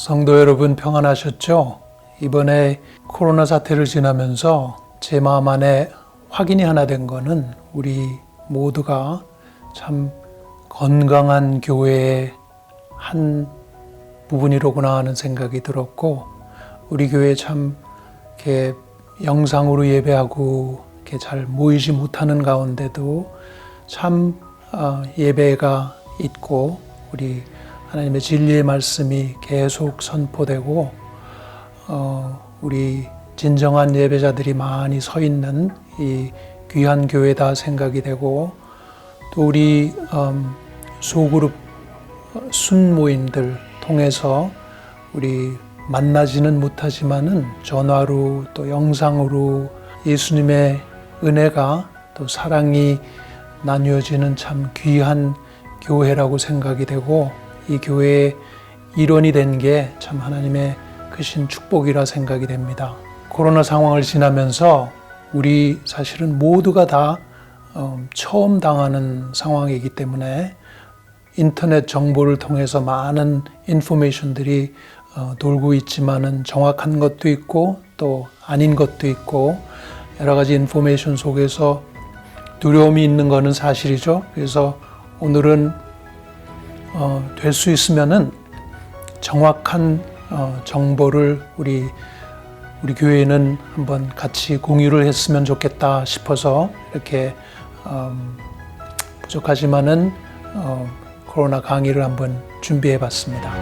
성도 여러분 평안하셨죠? 이번에 코로나 사태를 지나면서 제 마음 안에 확인이 하나 된 거는 우리 모두가 참 건강한 교회의 한 부분이로구나 하는 생각이 들었고, 우리 교회 참 이렇게 영상으로 예배하고 이렇게 잘 모이지 못하는 가운데도 참 예배가 있고 우리 하나님의 진리의 말씀이 계속 선포되고 우리 진정한 예배자들이 많이 서 있는 이 귀한 교회다 생각이 되고, 또 우리 소그룹 순모임들 통해서 우리 만나지는 못하지만은 전화로 또 영상으로 예수님의 은혜가 또 사랑이 나뉘어지는 참 귀한 교회라고 생각이 되고, 이 교회의 일원이 된 게 참 하나님의 크신 축복이라 생각이 됩니다. 코로나 상황을 지나면서 우리 사실은 모두가 다 처음 당하는 상황이기 때문에 인터넷 정보를 통해서 많은 인포메이션들이 돌고 있지만은 정확한 것도 있고 또 아닌 것도 있고 여러 가지 인포메이션 속에서 두려움이 있는 것은 사실이죠. 그래서 오늘은 될 수 있으면은 정확한 정보를 우리 교회는 한번 같이 공유를 했으면 좋겠다 싶어서 이렇게 부족하지만은 코로나 강의를 한번 준비해 봤습니다.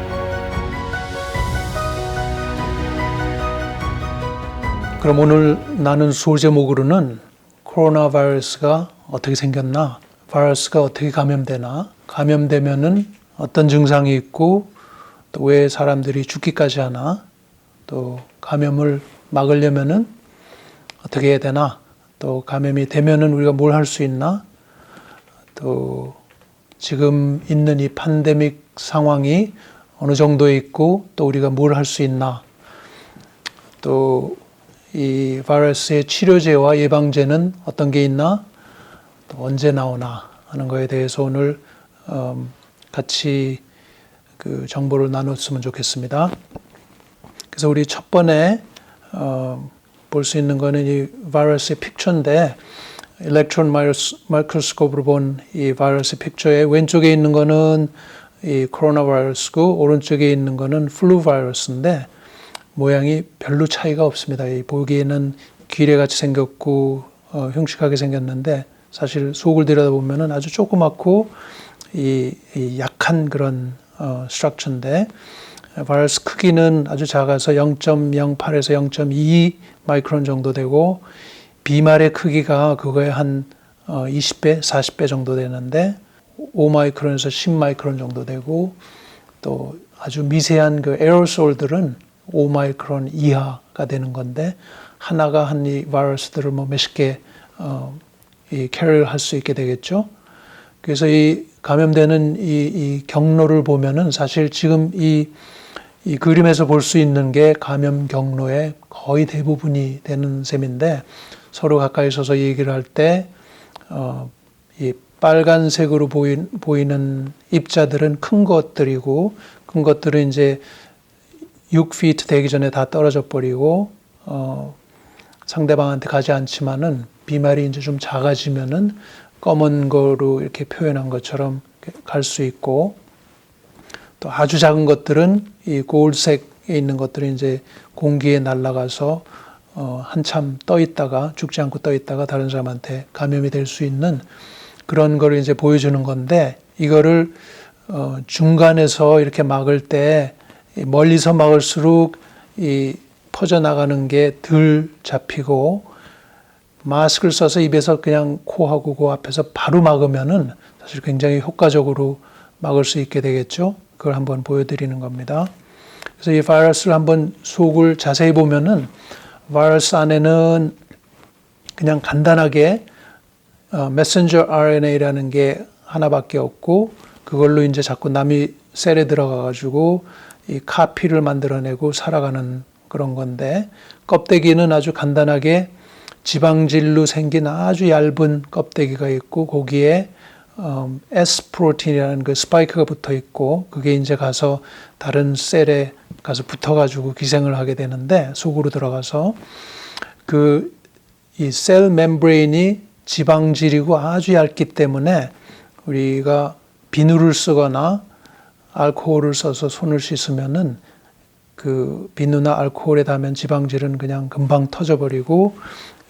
그럼 오늘 나눈 수업 제목으로는 코로나 바이러스가 어떻게 생겼나, 바이러스가 어떻게 감염되나, 감염되면은 어떤 증상이 있고 또 왜 사람들이 죽기까지 하나, 또 감염을 막으려면은 어떻게 해야 되나, 또 감염이 되면은 우리가 뭘 할 수 있나, 또 지금 있는 이 팬데믹 상황이 어느 정도에 있고 또 우리가 뭘 할 수 있나, 또 이 바이러스의 치료제와 예방제는 어떤 게 있나, 또 언제 나오나 하는 거에 대해서 오늘 같이 그 정보를 나눴으면 좋겠습니다. 그래서 우리 첫 번에 볼 수 있는 거는 이 바이러스의 픽처인데, 일렉트론 마이크로스코프로 본 이 바이러스 픽처의 왼쪽에 있는 거는 이 코로나 바이러스고 오른쪽에 있는 거는 플루 바이러스인데 모양이 별로 차이가 없습니다. 이 보기에는 기레같이 생겼고 흉측하게 생겼는데 사실 속을 들여다보면 아주 조그맣고 이 약한 그런 스트럭처인데, 바이러스 크기는 아주 작아서 0.08에서 0.2 마이크론 정도 되고 비말의 크기가 그거에 한 20배, 40배 정도 되는데 5마이크론에서 10마이크론 정도 되고, 또 아주 미세한 그 에어솔들은 5마이크론 이하가 되는 건데 하나가 한 이 바이러스들을 뭐 몇십 개 이 캐리를 할 수 있게 되겠죠. 그래서 이 감염되는 이 경로를 보면은 사실 지금 이 그림에서 볼 수 있는 게 감염 경로의 거의 대부분이 되는 셈인데, 서로 가까이 서서 얘기를 할 때 이 빨간색으로 보이는 입자들은 큰 것들이고, 큰 것들은 이제 6피트 되기 전에 다 떨어져 버리고 상대방한테 가지 않지만은 비말이 이제 좀 작아지면은 검은 거로 이렇게 표현한 것처럼 갈 수 있고, 또 아주 작은 것들은 이 골드색에 있는 것들이 이제 공기에 날아가서 한참 떠 있다가 죽지 않고 떠 있다가 다른 사람한테 감염이 될 수 있는 그런 거를 이제 보여주는 건데, 이거를 중간에서 이렇게 막을 때 멀리서 막을수록 이 퍼져나가는 게 덜 잡히고, 마스크를 써서 입에서 그냥 코하고 그 앞에서 바로 막으면은 사실 굉장히 효과적으로 막을 수 있게 되겠죠. 그걸 한번 보여드리는 겁니다. 그래서 이 바이러스를 한번 속을 자세히 보면은 바이러스 안에는 그냥 간단하게 메신저 RNA라는 게 하나밖에 없고, 그걸로 이제 자꾸 남이 셀에 들어가 가지고 이 카피를 만들어내고 살아가는 그런 건데, 껍데기는 아주 간단하게 지방질로 생긴 아주 얇은 껍데기가 있고 거기에 S 프로틴이라는 그 스파이크가 붙어 있고 그게 이제 가서 다른 셀에 가서 붙어가지고 기생을 하게 되는데 속으로 들어가서 이 셀 멤브레인이 지방질이고 아주 얇기 때문에 우리가 비누를 쓰거나 알코올을 써서 손을 씻으면은 그 비누나 알코올에 닿으면 지방질은 그냥 금방 터져버리고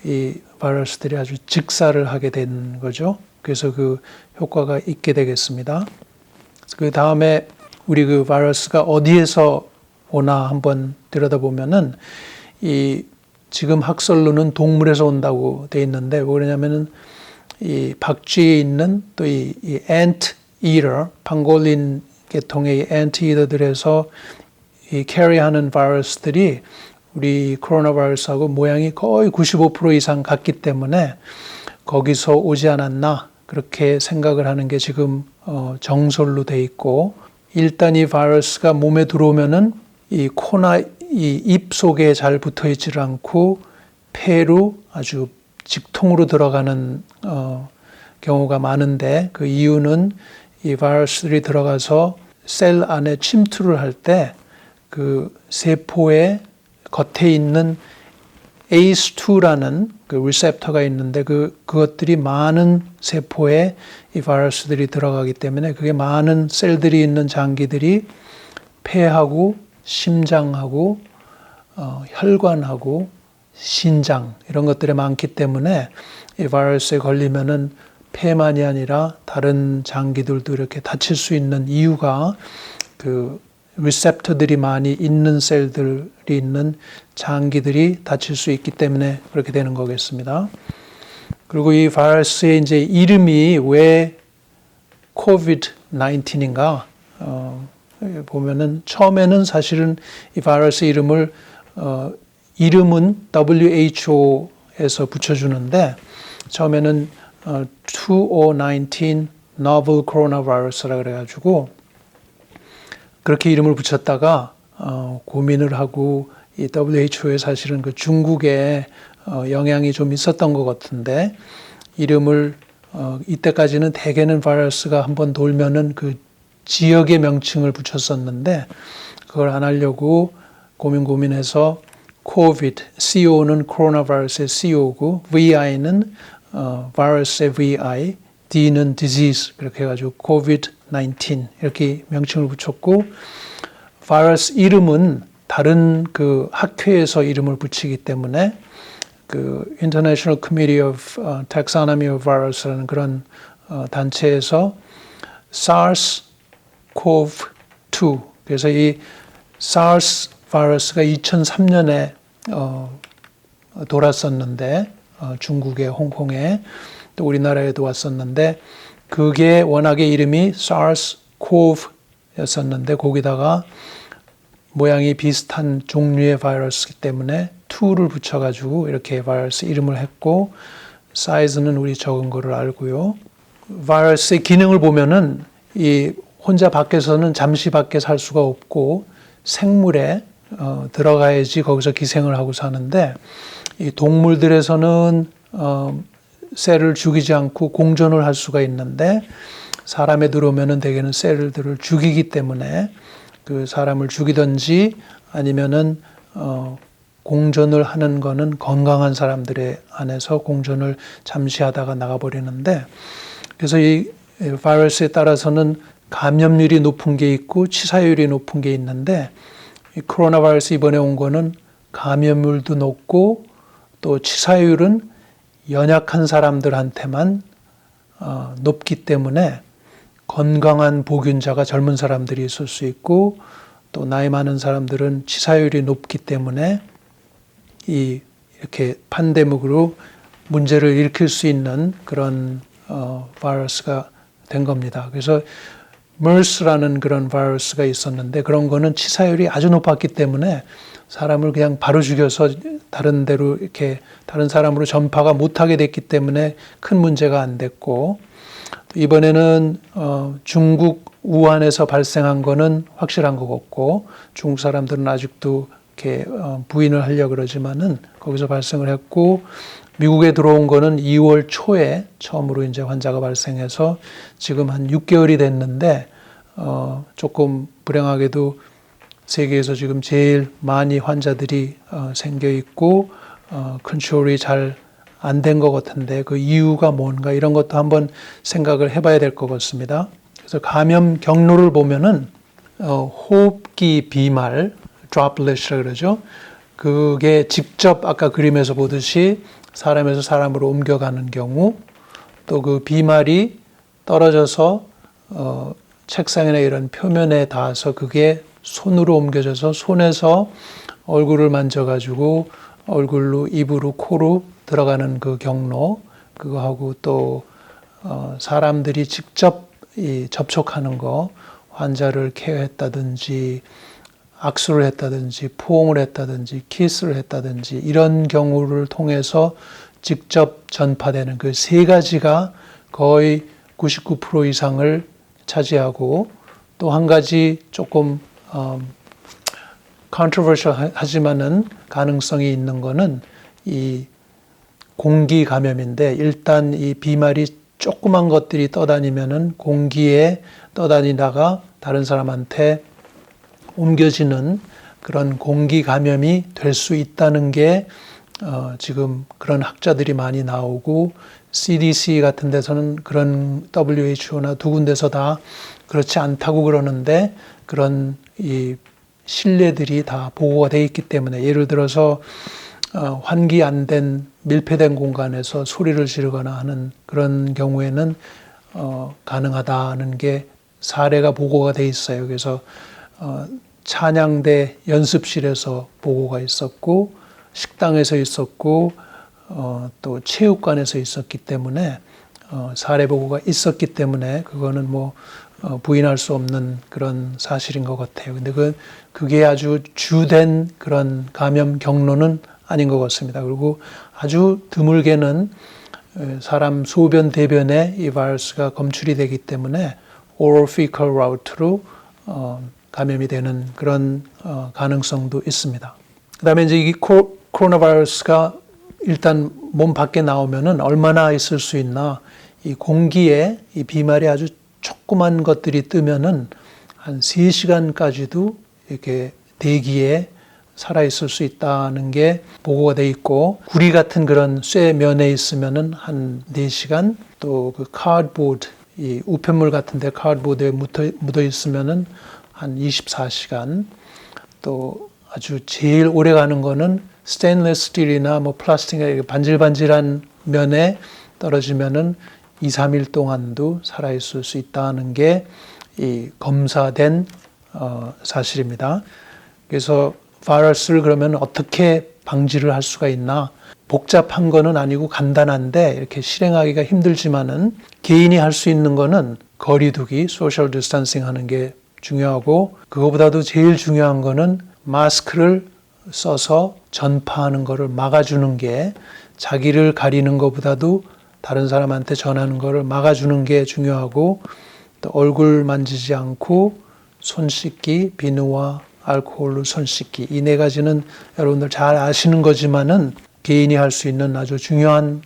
이 바이러스들이 아주 직사를 하게 된 거죠. 그래서 그 효과가 있게 되겠습니다. 그 다음에 우리 그 바이러스가 어디에서 오나 한번 들여다보면은 지금 학설로는 동물에서 온다고 돼 있는데 왜 그러냐면은 이 박쥐에 있는 또 이 ant eater, 방골린 계통의 ant eater들에서 이 캐리하는 바이러스들이 우리 코로나 바이러스하고 모양이 거의 95% 이상 같기 때문에 거기서 오지 않았나 그렇게 생각을 하는 게 지금 정설로 돼 있고 일단 이 바이러스가 몸에 들어오면은 이 코나 이 입 속에 잘 붙어 있지를 않고 폐로 아주 직통으로 들어가는 경우가 많은데 그 이유는 이 바이러스들이 들어가서 셀 안에 침투를 할 때 그 세포의 겉에 있는 ACE2라는 그 리셉터가 있는데 그것들이 많은 세포에 이 바이러스들이 들어가기 때문에 그게 많은 셀들이 있는 장기들이 폐하고 심장하고 혈관하고 신장 이런 것들이 많기 때문에 이 바이러스에 걸리면은 폐만이 아니라 다른 장기들도 이렇게 다칠 수 있는 이유가 그 리셉터들이 많이 있는 셀들이 있는 장기들이 다칠 수 있기 때문에 그렇게 되는 거겠습니다. 그리고 이 바이러스의 이제 이름이 왜 COVID-19인가? 보면은 처음에는 사실은 이 바이러스 이름은 WHO에서 붙여주는데 처음에는 2019 Novel Coronavirus라 그래가지고 그렇게 이름을 붙였다가 고민을 하고 이 WHO에 사실은 그 중국에 영향이 좀 있었던 것 같은데 이름을 이때까지는 대개는 바이러스가 한번 돌면은 그 지역의 명칭을 붙였었는데 그걸 안 하려고 고민해서 COVID, CO는 코로나 바이러스의 CO고 VI는 바이러스의 VI, D는 disease 그렇게 해가지고 COVID-19 이렇게 명칭을 붙였고 바이러스 이름은 다른 그 학회에서 이름을 붙이기 때문에 그 International Committee of Taxonomy of Virus라는 그런 단체에서 SARS-CoV-2 그래서 이 SARS 바이러스가 2003년에 돌았었는데 중국의 홍콩에 또 우리나라에도 왔었는데 그게 워낙에 이름이 SARS-CoV였었는데 거기다가 모양이 비슷한 종류의 바이러스이기 때문에 2를 붙여가지고 이렇게 바이러스 이름을 했고 사이즈는 우리 적은 거를 알고요. 바이러스의 기능을 보면은 이 혼자 밖에서는 잠시 밖에 살 수가 없고 생물에 들어가야지 거기서 기생을 하고 사는데 이 동물들에서는 셀을 죽이지 않고 공존을 할 수가 있는데 사람에 들어오면은 대개는 셀들을 죽이기 때문에 그 사람을 죽이든지 아니면은 공존을 하는 거는 건강한 사람들의 안에서 공존을 잠시 하다가 나가버리는데 그래서 이 바이러스에 따라서는 감염률이 높은 게 있고 치사율이 높은 게 있는데 이 코로나 바이러스 이번에 온 거는 감염률도 높고 또 치사율은 연약한 사람들한테만 높기 때문에 건강한 보균자가 젊은 사람들이 있을 수 있고 또 나이 많은 사람들은 치사율이 높기 때문에 이렇게 팬데믹으로 문제를 일으킬 수 있는 그런 바이러스가 된 겁니다. 그래서 MERS라는 그런 바이러스가 있었는데 그런 거는 치사율이 아주 높았기 때문에 사람을 그냥 바로 죽여서 다른 데로 이렇게 다른 사람으로 전파가 못하게 됐기 때문에 큰 문제가 안 됐고 이번에는 중국 우한에서 발생한 거는 확실한 것 같고 중국 사람들은 아직도 이렇게 부인을 하려고 그러지만은 거기서 발생을 했고 미국에 들어온 거는 2월 초에 처음으로 이제 환자가 발생해서 지금 한 6개월이 됐는데 조금 불행하게도 세계에서 지금 제일 많이 환자들이 생겨 있고 컨트롤이 잘 안 된 것 같은데 그 이유가 뭔가 이런 것도 한번 생각을 해봐야 될 것 같습니다. 그래서 감염 경로를 보면은 호흡기 비말, droplet이라고 그러죠. 그게 직접 아까 그림에서 보듯이 사람에서 사람으로 옮겨가는 경우, 또 그 비말이 떨어져서 책상이나 이런 표면에 닿아서 그게 손으로 옮겨져서 손에서 얼굴을 만져가지고 얼굴로, 입으로, 코로 들어가는 그 경로, 그거하고 또 사람들이 직접 접촉하는 거, 환자를 케어했다든지 악수를 했다든지 포옹을 했다든지 키스를 했다든지 이런 경우를 통해서 직접 전파되는 그 세 가지가 거의 99% 이상을 차지하고, 또 한 가지 조금 controversial 하지만은 가능성이 있는 거는 이 공기 감염인데, 일단 이 비말이 조그만 것들이 떠다니면은 공기에 떠다니다가 다른 사람한테 옮겨지는 그런 공기 감염이 될 수 있다는 게 지금 그런 학자들이 많이 나오고, CDC 같은 데서는 그런 WHO나 두 군데서 다 그렇지 않다고 그러는데, 그런 이 신뢰들이 다 보고가 돼 있기 때문에, 예를 들어서 환기 안 된 밀폐된 공간에서 소리를 지르거나 하는 그런 경우에는 가능하다는 게 사례가 보고가 돼 있어요. 그래서 찬양대 연습실에서 보고가 있었고, 식당에서 있었고, 또 체육관에서 있었기 때문에 사례 보고가 있었기 때문에 그거는 뭐 부인할 수 없는 그런 사실인 것 같아요. 근데 그게 아주 주된 그런 감염 경로는 아닌 것 같습니다. 그리고 아주 드물게는 사람 소변 대변에 이 바이러스가 검출이 되기 때문에 oral fecal route로 감염이 되는 그런 가능성도 있습니다. 그다음에 이제 이 코로나 바이러스가 일단 몸 밖에 나오면은 얼마나 있을 수 있나, 이 공기에 이 비말이 아주 조그만 것들이 뜨면은 한 3시간까지도 이렇게 대기에 살아있을 수 있다는 게 보고가 돼 있고, 구리 같은 그런 쇠 면에 있으면은 한 4시간, 또 그 카드보드, 이 우편물 같은데 카드보드에 묻어 있으면은 한 24시간, 또 아주 제일 오래 가는 거는 스테인리스 스틸이나 뭐 플라스틱 반질반질한 면에 떨어지면은 2, 3일 동안도 살아있을 수 있다는 게 이 검사된 사실입니다. 그래서 바이러스를 그러면 어떻게 방지를 할 수가 있나? 복잡한 거는 아니고 간단한데 이렇게 실행하기가 힘들지만은 개인이 할 수 있는 거는 거리두기, 소셜 디스턴싱 하는 게 중요하고, 그거보다도 제일 중요한 거는 마스크를 써서 전파하는 거를 막아주는 게, 자기를 가리는 것보다도 다른 사람한테 전하는 거를 막아주는 게 중요하고, 또 얼굴 만지지 않고 손 씻기, 비누와 알코올로 손 씻기, 이 네 가지는 여러분들 잘 아시는 거지만은 개인이 할 수 있는 아주 중요한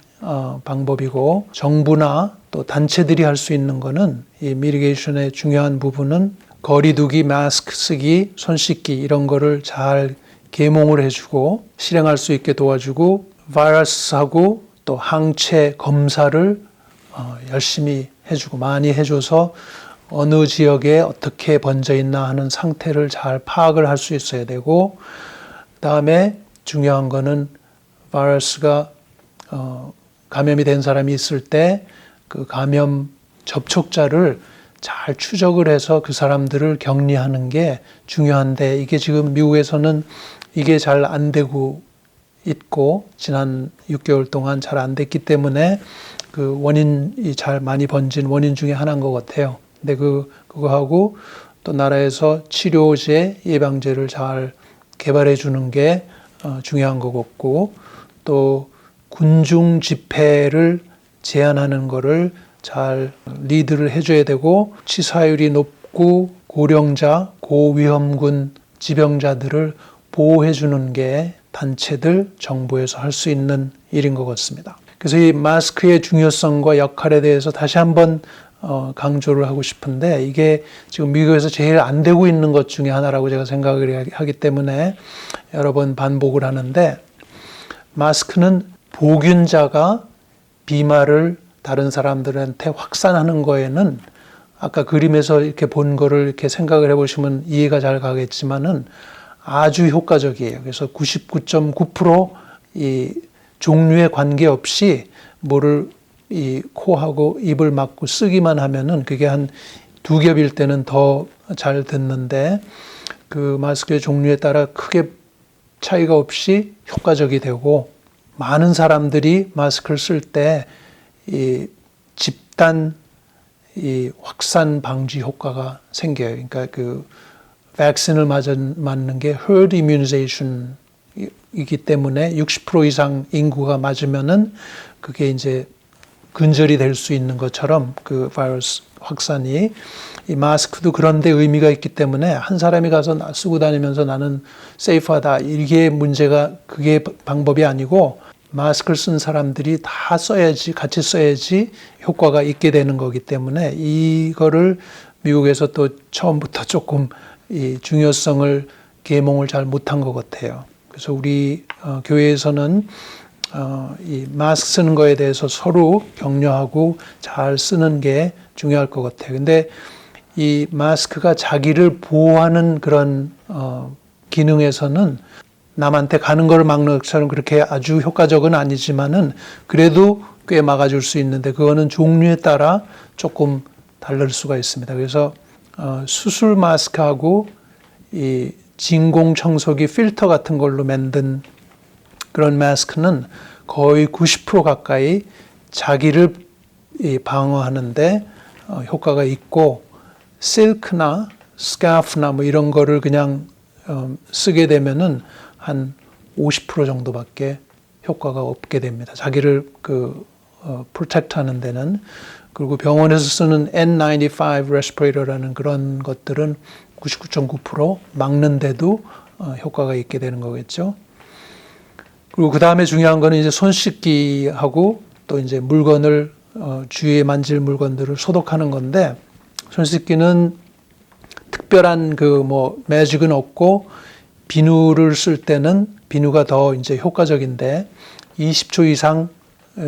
방법이고, 정부나 또 단체들이 할 수 있는 거는 이 미티게이션의 중요한 부분은 거리두기, 마스크 쓰기, 손 씻기 이런 거를 잘 계몽을 해주고 실행할 수 있게 도와주고, 바이러스하고 또 항체 검사를 열심히 해주고 많이 해줘서 어느 지역에 어떻게 번져 있나 하는 상태를 잘 파악을 할 수 있어야 되고, 그다음에 중요한 거는 바이러스가 감염이 된 사람이 있을 때 그 감염 접촉자를 잘 추적을 해서 그 사람들을 격리하는 게 중요한데, 이게 지금 미국에서는 이게 잘 안 되고 있고 지난 6개월 동안 잘 안 됐기 때문에 그 원인이 잘 많이 번진 원인 중에 하나인 것 같아요. 근데 그거하고 또 나라에서 치료제, 예방제를 잘 개발해 주는 게 중요한 것 같고, 또 군중 집회를 제한하는 거를 잘 리드를 해줘야 되고, 치사율이 높고 고령자, 고위험군 지병자들을 보호해 주는 게 단체들, 정부에서 할 수 있는 일인 것 같습니다. 그래서 이 마스크의 중요성과 역할에 대해서 다시 한번 강조를 하고 싶은데 이게 지금 미국에서 제일 안 되고 있는 것 중에 하나라고 제가 생각을 하기 때문에 여러 번 반복을 하는데 마스크는 보균자가 비말을 다른 사람들한테 확산하는 거에는 아까 그림에서 이렇게 본 거를 이렇게 생각을 해보시면 이해가 잘 가겠지만은 아주 효과적이에요. 그래서 99.9% 이 종류에 관계없이 뭐를 이 코하고 입을 막고 쓰기만 하면은 그게 한 두 겹일 때는 더 잘 듣는데 그 마스크의 종류에 따라 크게 차이가 없이 효과적이 되고 많은 사람들이 마스크를 쓸 때 이 집단 이 확산 방지 효과가 생겨요. 그러니까 그 백신을 맞는 게 herd immunization이기 때문에 60% 이상 인구가 맞으면은 그게 이제 근절이 될 수 있는 것처럼 그 바이러스 확산이 이 마스크도 그런데 의미가 있기 때문에 한 사람이 가서 쓰고 다니면서 나는 세이프하다 이게 문제가 그게 방법이 아니고 마스크를 쓴 사람들이 다 써야지 같이 써야지 효과가 있게 되는 거기 때문에 이거를 미국에서 또 처음부터 조금 이 중요성을 계몽을 잘 못한 것 같아요. 그래서 우리 교회에서는 이 마스크 쓰는 거에 대해서 서로 격려하고 잘 쓰는 게 중요할 것 같아요. 근데 이 마스크가 자기를 보호하는 그런 기능에서는 남한테 가는 걸 막는 것처럼 그렇게 아주 효과적은 아니지만은 그래도 꽤 막아줄 수 있는데 그거는 종류에 따라 조금 다를 수가 있습니다. 그래서 수술 마스크하고 이 진공 청소기 필터 같은 걸로 만든 그런 마스크는 거의 90% 가까이 자기를 방어하는데 효과가 있고 실크나 스카프나 뭐 이런 거를 그냥 쓰게 되면은 한 50% 정도밖에 효과가 없게 됩니다. 자기를 프로텍트 하는 데는. 그리고 병원에서 쓰는 N95 레스피레이터라는 그런 것들은 99.9% 막는데도 효과가 있게 되는 거겠죠. 그리고 그 다음에 중요한 거는 이제 손 씻기하고 또 이제 물건을 주위에 만질 물건들을 소독하는 건데 손 씻기는 특별한 매직은 없고 비누를 쓸 때는 비누가 더 이제 효과적인데 20초 이상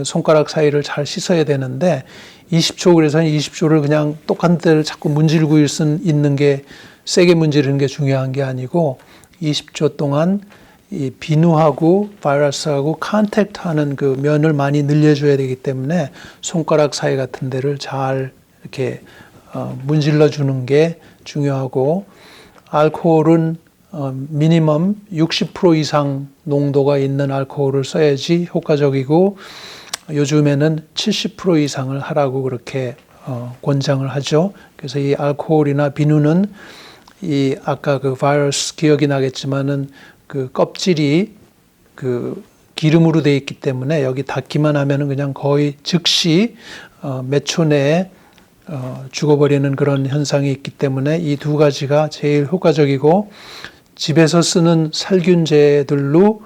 손가락 사이를 잘 씻어야 되는데 20초 그래서 20초를 그냥 똑같은 데를 자꾸 문지르고 있는 게 세게 문지르는 게 중요한 게 아니고 20초 동안 이 비누하고 바이러스하고 컨택트하는 그 면을 많이 늘려줘야 되기 때문에 손가락 사이 같은 데를 잘 이렇게 문질러 주는 게 중요하고 알코올은 미니멈 60% 이상 농도가 있는 알코올을 써야지 효과적이고 요즘에는 70% 이상을 하라고 그렇게 권장을 하죠. 그래서 이 알코올이나 비누는 이 아까 그 바이러스 기억이 나겠지만은 그 껍질이 그 기름으로 되어 있기 때문에 여기 닿기만 하면은 그냥 거의 즉시 몇 초 내에 죽어버리는 그런 현상이 있기 때문에 이 두 가지가 제일 효과적이고 집에서 쓰는 살균제들로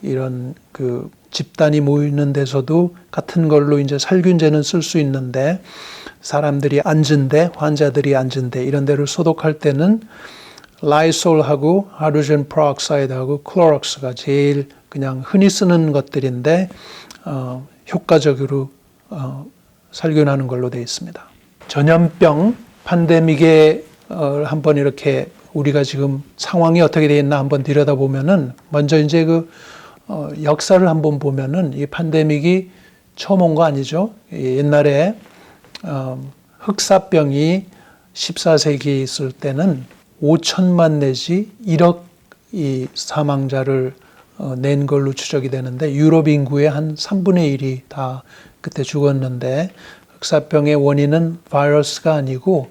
이런 그 집단이 모이는 데서도 같은 걸로 이제 살균제는 쓸 수 있는데 사람들이 앉은 데, 환자들이 앉은 데 이런 데를 소독할 때는 라이솔하고 하이드로젠 페록사이드하고 클로록스가 제일 그냥 흔히 쓰는 것들인데 효과적으로 살균하는 걸로 되어 있습니다. 전염병 팬데믹에 한번 이렇게 우리가 지금 상황이 어떻게 되어 있나 한번 들여다보면은 먼저 이제 역사를 한번 보면은 이 팬데믹이 처음 온 거 아니죠. 옛날에 흑사병이 14세기에 있을 때는 5천만 내지 1억 이 사망자를 낸 걸로 추적이 되는데 유럽 인구의 한 3분의 1이 다 그때 죽었는데 흑사병의 원인은 바이러스가 아니고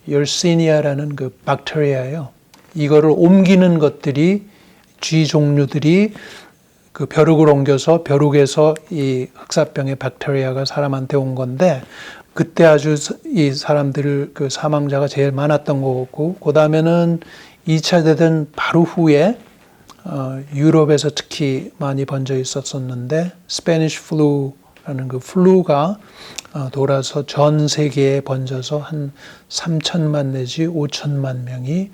열시니아라는 그 박테리아예요. 이거를 옮기는 것들이 쥐 종류들이 그 벼룩을 옮겨서 벼룩에서 이 흑사병의 박테리아가 사람한테 온 건데 그때 아주 이 사람들 그 사망자가 제일 많았던 거고 그 다음에는 2차 대전 바로 후에 유럽에서 특히 많이 번져 있었었는데 스페니쉬 그 플루가 돌아서 전 세계에 번져서 한 3천만 내지 5천만 명이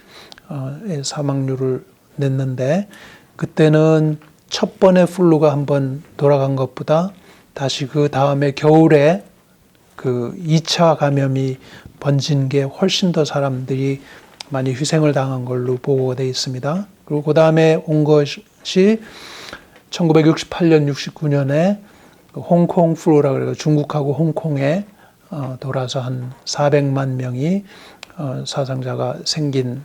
사망률을 냈는데, 그때는 첫 번의 플루가 한번 돌아간 것보다 다시 그 다음에 겨울에 그 2차 감염이 번진 게 훨씬 더 사람들이 많이 희생을 당한 걸로 보고가 되어 있습니다. 그리고 그 다음에 온 것이 1968년, 69년에 홍콩 플루라 그래서 중국하고 홍콩에 돌아서 한 400만 명이 사상자가 생긴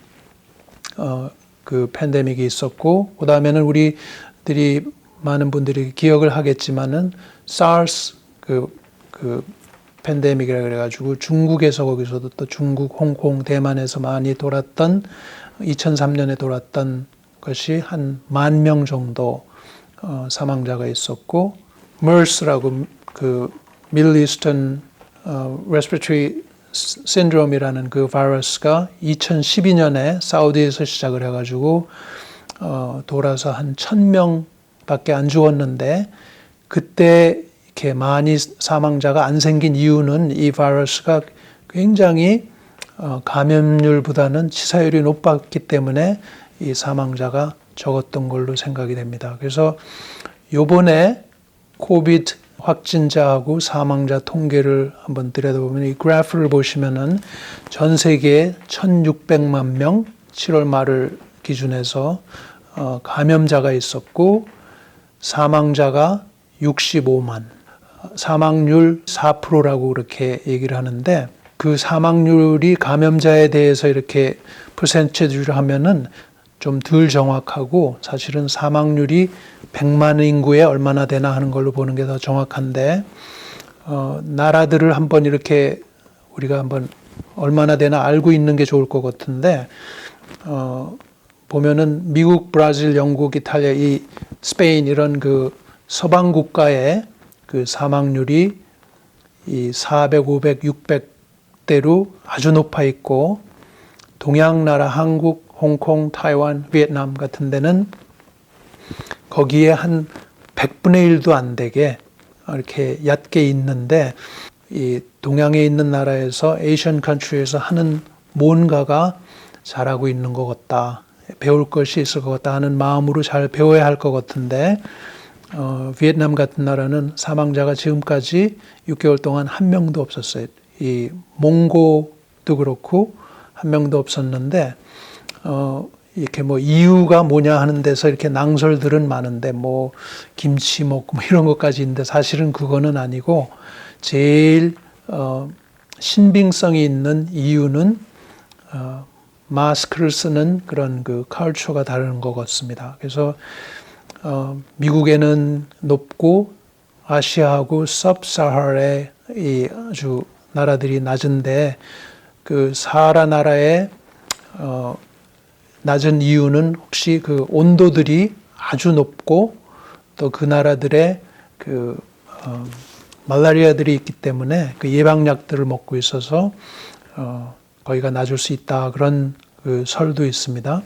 그 팬데믹이 있었고, 그 다음에는 우리들이 많은 분들이 기억을 하겠지만은 SARS 그 팬데믹이라 그래가지고 중국에서 거기서도 또 중국, 홍콩, 대만에서 많이 돌았던 2003년에 돌았던 것이 한 10,000명 정도 사망자가 있었고, MERS라고 그 Middle Eastern Respiratory Syndrome이라는 그 바이러스가 2012년에 사우디에서 시작을 해가지고 돌아서 한 1,000명밖에 안 죽었는데, 그때 이렇게 많이 사망자가 안 생긴 이유는 이 바이러스가 굉장히 감염률보다는 치사율이 높았기 때문에 이 사망자가 적었던 걸로 생각이 됩니다. 그래서 요번에 코비드 확진자하고 사망자 통계를 한번 들여다보면 이 그래프를 보시면은 전 세계에 1,600만 명 7월 말을 기준해서 감염자가 있었고, 사망자가 65만, 사망률 4%라고 그렇게 얘기를 하는데, 그 사망률이 감염자에 대해서 이렇게 퍼센티지로 하면은 좀 덜 정확하고, 사실은 사망률이 100만 인구에 얼마나 되나 하는 걸로 보는 게 더 정확한데, 나라들을 한번 이렇게 우리가 한번 얼마나 되나 알고 있는 게 좋을 것 같은데, 보면은 미국, 브라질, 영국, 이탈리아, 이 스페인 이런 그 서방 국가의 그 사망률이 이 400, 500, 600대로 아주 높아 있고, 동양 나라 한국, 홍콩, 타이완, 베트남 같은 데는 거기에 한 100분의 1도 안 되게 이렇게 얕게 있는데, 이 동양에 있는 나라에서 에이시안 컨트리에서 하는 뭔가가 잘하고 있는 것 같다, 배울 것이 있을 것 같다 하는 마음으로 잘 배워야 할 것 같은데, 베트남 같은 나라는 사망자가 지금까지 6개월 동안 한 명도 없었어요. 이 몽고도 그렇고 한 명도 없었는데, 이렇게 뭐 이유가 뭐냐 하는 데서 이렇게 낭설들은 많은데, 뭐 김치 먹고 뭐 이런 것까지 있는데, 사실은 그거는 아니고 제일 신빙성이 있는 이유는 마스크를 쓰는 그런 그 컬처가 다른 것 같습니다. 그래서 미국에는 높고 아시아하고 섭사하라의 이 아주 나라들이 낮은데, 그 사하라 나라의 낮은 이유는 혹시 그 온도들이 아주 높고 또 그 나라들의 그 말라리아들이 있기 때문에 그 예방약들을 먹고 있어서 거기가 낮을 수 있다, 그런 그 설도 있습니다.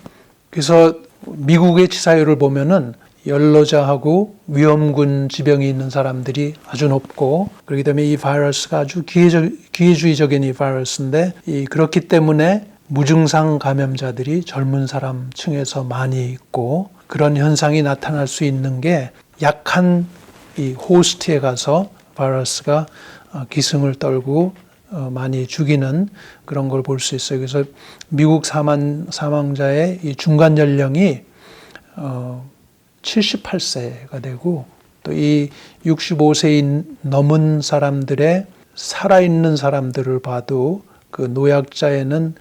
그래서 미국의 치사율을 보면은 연로자하고 위험군 지병이 있는 사람들이 아주 높고, 그렇기 때문에 이 바이러스가 아주 기회주의적인 이 바이러스인데, 그렇기 때문에 무증상 감염자들이 젊은 사람 층에서 많이 있고, 그런 현상이 나타날 수 있는 게 약한 이 호스트에 가서 바이러스가 기승을 떨고 많이 죽이는 그런 걸 볼 수 있어요. 그래서 미국 사망자의 이 중간 연령이 78세가 되고, 또 이 65세 넘은 사람들의 살아있는 사람들을 봐도 그 노약자에는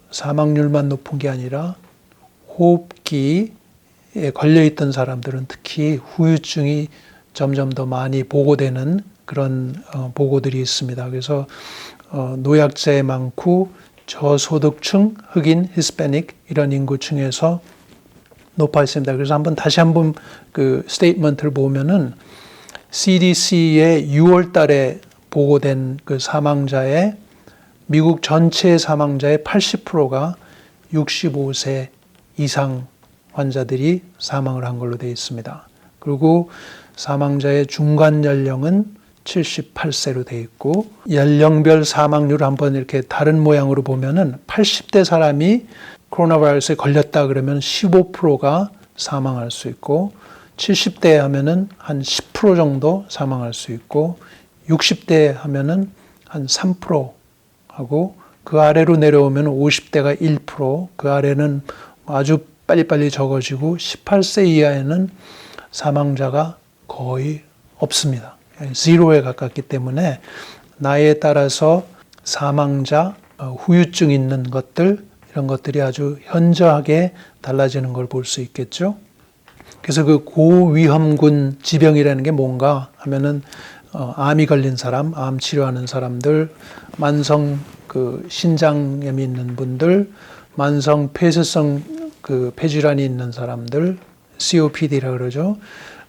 사망률만 높은 게 아니라 호흡기에 걸려있던 사람들은 특히 후유증이 점점 더 많이 보고되는 그런 보고들이 있습니다. 그래서 노약자에 많고 저소득층, 흑인, 히스패닉 이런 인구층에서 높아 있습니다. 그래서 다시 한번 그 스테이트먼트를 보면은 CDC의 6월 달에 보고된 그 사망자의 미국 전체 사망자의 80%가 65세 이상 환자들이 사망을 한 걸로 되어 있습니다. 그리고 사망자의 중간 연령은 78세로 돼 있고 연령별 사망률을 한번 이렇게 다른 모양으로 보면은 80대 사람이 코로나 바이러스에 걸렸다 그러면 15%가 사망할 수 있고 70대 하면은 한 10% 정도 사망할 수 있고 60대 하면은 한 3% 하고 그 아래로 내려오면 50대가 1%, 그 아래는 아주 빨리빨리 적어지고 18세 이하에는 사망자가 거의 없습니다. 제로에 가깝기 때문에 나이에 따라서 사망자, 후유증 있는 것들 이런 것들이 아주 현저하게 달라지는 걸 볼 수 있겠죠. 그래서 그 고위험군 지병이라는 게 뭔가 하면은 암이 걸린 사람, 암 치료하는 사람들, 만성 신장염이 있는 분들, 만성 폐쇄성 폐질환이 있는 사람들, COPD라 그러죠.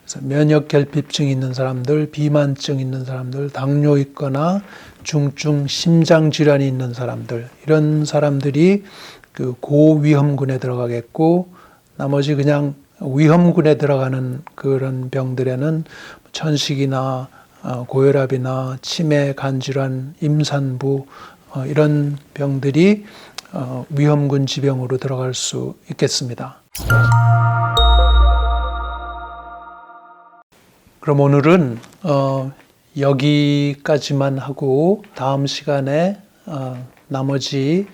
그래서 면역 결핍증이 있는 사람들, 비만증 있는 사람들, 당뇨 있거나 중증 심장 질환이 있는 사람들, 이런 사람들이 그 고위험군에 들어가겠고, 나머지 그냥 위험군에 들어가는 그런 병들에는 천식이나 고혈압이나 치매, 간질환, 임산부 이런 병들이 위험군 지병으로 들어갈 수 있겠습니다. 그럼 오늘은 여기까지만 하고 다음 시간에 나머지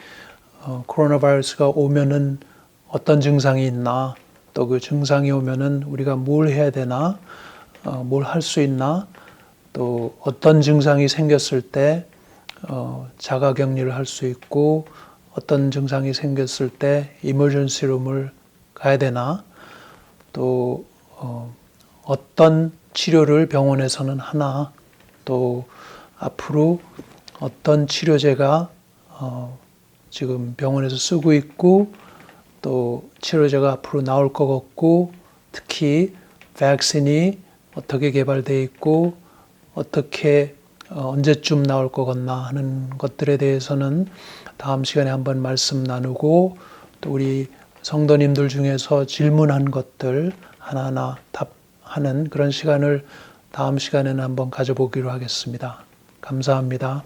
코로나 바이러스가 오면은 어떤 증상이 있나, 또 그 증상이 오면은 우리가 뭘 해야 되나, 뭘 할 수 있나, 또 어떤 증상이 생겼을 때 자가격리를 할 수 있고 어떤 증상이 생겼을 때 이머전시 룸을 가야 되나, 또 어떤 치료를 병원에서는 하나, 또 앞으로 어떤 치료제가 지금 병원에서 쓰고 있고 또 치료제가 앞으로 나올 것 같고 특히 백신이 어떻게 개발되어 있고 어떻게 언제쯤 나올 것 같나 하는 것들에 대해서는 다음 시간에 한번 말씀 나누고 또 우리 성도님들 중에서 질문한 것들 하나하나 답하는 그런 시간을 다음 시간에는 한번 가져보기로 하겠습니다. 감사합니다.